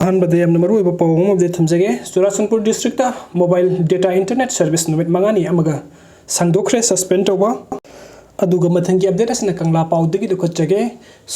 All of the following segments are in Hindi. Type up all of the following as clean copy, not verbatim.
अहमद मरुब पाव थमजगे Churachandpur district mobile data internet service नुमित मंगानी संदोखरे सस्पेंड तौब मथंगी अपडेट असना कंगला पाउदगी दुखजगे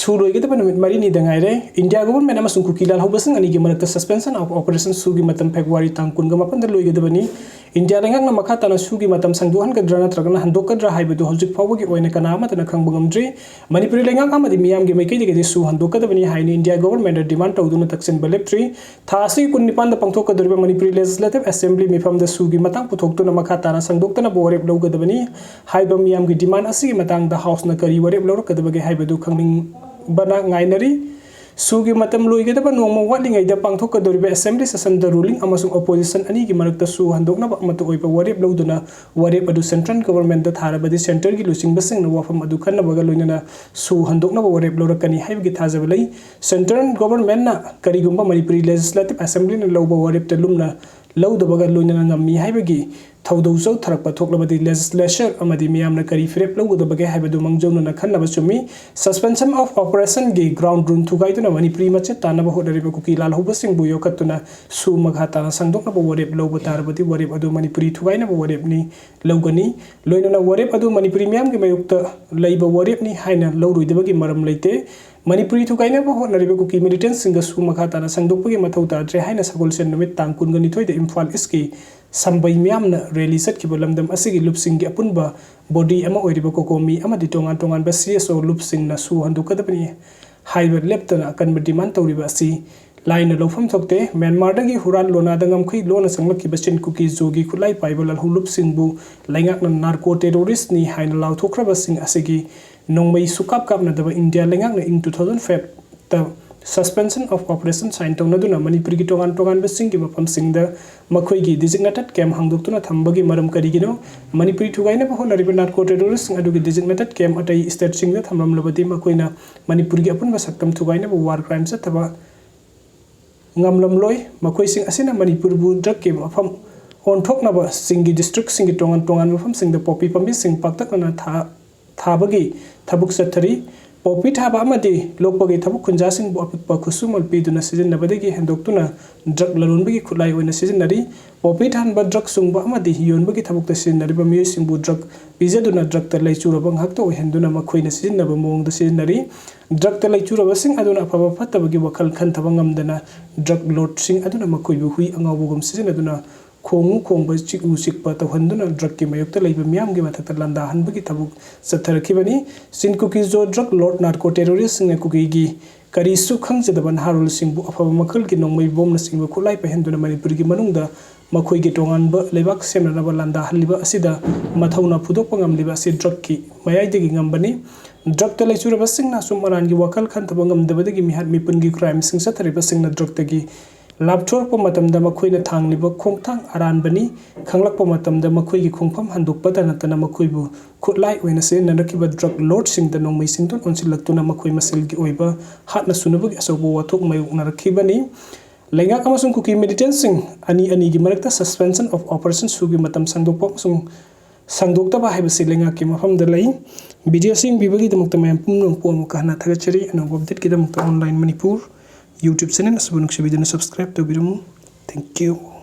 सुरोइगदब नुमित मरीनी दंगाइरे इंडिया गवर्नमेंट अमसुंग कुकी लाल हौबसंग अनिगी मरक्ता सस्पेंशन ऑफ ऑपरेशन सुगी मतम फेब्रुआरी तांग कुनगा मपंद लोइगदबनी इंडिया लेंगांगना मखा ताना सुगी मतम संगदोहनगद्रा नत्रगना हंदोकद्रा हाइबदु हौजिक फावबगी ओइना कनामतना खंबगमद्री मणिपुरी लेंगांग अमदि मियामगी मैकेदिगदि सु हंदोकदबनी हाइनि इंडिया गवर्नमेंट डिमांड तौदुना तक्सिन बलेप्ट्री थासी कुन्निपान द पंगथोकदरिबा मणिपुरी लेजिस्लेटिव असेंबली मिफम द सुगी मतंग पुथोक्तुना मखा ताना संगदोक्तना बोरेब लौगदबनी हाइबा मियामगी डिमांड असिगी मतंग द हाउस न करी वरेब लौरकदबगे हाइबदु खंगनिंग बना ngainari सुगी मतम लोइगदब नोंम वाटलिंगैदा पांगथोकदोरिबा असेंबली सेशन द रूलिंग अमसुंग ऑपोजिशन अनी की मरकता सु हंदोकनब मत ओइबा वरेब लौदुना वरेब अदु सेंट्रल गवर्नमेंट द थारबदि सेंटर की लुसिंगबसिंग न वाफम अदु खन्नबगा लोइनना सु हंदोकनब वरेब लौरकनी हाइबगी थाजबलै सेंट्रल गवर्नमेंट ना करिगुंबा मणिपुरी लेजिस्लेटिव असेंबली न लौबा वरेब त लुमना लौदबगा लोइनना ngami हाइबगी थौदौ चौ थरक थोक्लबदी लेजिस्लेचर अमदी मियामना करी फिरेप लौगदबगे हाइबदु मंगजौनना खन्नब चुमी सस्पेंशन ऑफ ऑपरेशन गी ग्राउंड रूल थुगाइदुना मणिपुरी मचे तानब होदरिबा कुकी लाल हौबसिंग बु योकतुना सु मखा ताना संगदोकनब वरेब लौब तारबदी वरेब अदु मणिपुरी थुगाइनब वरेबनी लौगनी लोइनना वरेब अदु मणिपुरी मियामगी मयुक्त लैबा वरेबनी हाइना लौरुइदबगी मरम लैते मणिपुरी थुगाइनब होदरिबा कुकी मिलिटेंट सिंग सु मखा ताना संगदोकपगी मथौ ताद्रे हाइना सगोलसेन नुमित तांग कुनगनिथोइद इम्फाल ईस्टकी संबई मियामना रैली चटखिबा लमदम असिगी लुपसिंगी अपुनबा बॉडी अमा ओइरिबा कोकोमी अमदि तोंगान तोंगान बा सीएसओ लुपसिंगना सु हंदोकदबनी हाइबा लेप्तना अकनबा डिमांड तौरिबा असि लाइन लौफम थोक्ते म्यांमारदगी हुरान लोनादा ngamkhai लोना संगलखिबा चिन कुकी जोगी खुलाई पाइबा लाल हुलुपसिंगबु लाइंगाकना नार्को टेररिस्ट नि हाइना लाउथोख्रबा सिंग असिगी नोंमै सुकाप कापनादबा इंडिया लेंगाकना इन 2005 त सस्पेंशन ऑफ ऑपरेशन साइन तौनदुना मणिपुर की टोगान टोगान बसिंग मफम सिंगदा मखोइगी डिजिग्नेटेड कैम्प हांगदोक्तुना थंबगी मरम करिगिनो मणिपुरी थुगाइना होनरिबा नार्को टेररिस्ट अदुगी डिजिग्नेटेड कैम्प अटै स्टेट सिंगदा थमरमलबदी मखोइना मणिपुर की अपुनबा सक्तम थुगाइना वार क्राइम चथबा ngamlamloi मखोइ सिंग असिना मणिपुर बु ड्रग के मफम ओनथोकनबा सिंगी डिस्ट्रिक्ट सिंगी टोगान टोगान मफम सिंगदा पॉपी पंबी सिंग पाक्तकना थाबगी थबुक सथरी पॉपी थाबा अमदि लोकपगी थबुक खुंजासिंग बु अपिकपा खुसुमल पीदुना सिजनबदगी हेंदोक्तुना ड्रग लरुनबगी खुलाई ओइना सिजनरी पॉपी थानबा ड्रग सुंगबा अमदि योनबगी थबुक त सिजनरीबा मियोसिंग बु ड्रग पिजदुना ड्रग त लैचुरबा हक्तो ओहेंदुना मखोइना सिजनबा मोंग द सिजनरी ड्रग त लैचुरबा सिंग अदुना अफबा फत्तबगी वखल खनथबा ngamdana ड्रग लॉट सिंग अदुना मखोइबु हुई अंगावबुगम सिजनदुना खोंगु खोंगबा चिकु चिकपा तौहंदुना ड्रग की मयुक्त लैबा मियामगी मथक्ता लंदाहनबगी थबुक सथरखिबनी सिन कुकी जो ड्रग लॉट नार्को टेररिस्ट सिंग कुकीगी करीसु खंगजदबा नारुल सिंगबु अफबा मखल की नोंमै बोमना सिंगबु खुलाई पहेंदुना मणिपुर की मनुंगदा मखोइगी टोंगानबा लेबाक सेमनबा लंदाहलिबा असिदा मथौना फुदोकपा ngamliba असि ड्रग की मयाइदगी ngambani ड्रग त लैचुरबा सिंगना सुमरानगी वखल खनथबा ngamdabadagi मिहात मिपुनगी क्राइम सिंग सथरिबा सिंगना ड्रग तगी लापथोरप मतमदा मखोइना थांगलिबा खोंगथांग अरानबनी खंगलकप मतमदा मखोइगी खोंगफम हंदोकपदा नतना मखोइबु खुदलाई ओइना सिजनरखिबा ड्रग लॉर्ड सिंगदा नोंमै सिंतुन ओनसिलक्तुना मखोइ मसिलगी ओइबा हातना सुनबगी असौबो वाथोक मायुकनारखिबनी लेंगाक अमसुंग कुकी मिलिटेंट सिंग अनि अनिगी मरक्ता सस्पेंशन ऑफ ऑपरेशन सुगी मतम संदोकप अमसुंग संदोक्तबा हाइबसि लेंगाकी मफमदा लई वीडियो सिंग बिबगी दमक्ता मयम पुमनों पोम कहना थगचरी अनोब अपडेट की दमक्ता online Manipur YouTube channel asubunuk sibidina subscribe to birumu. Thank you.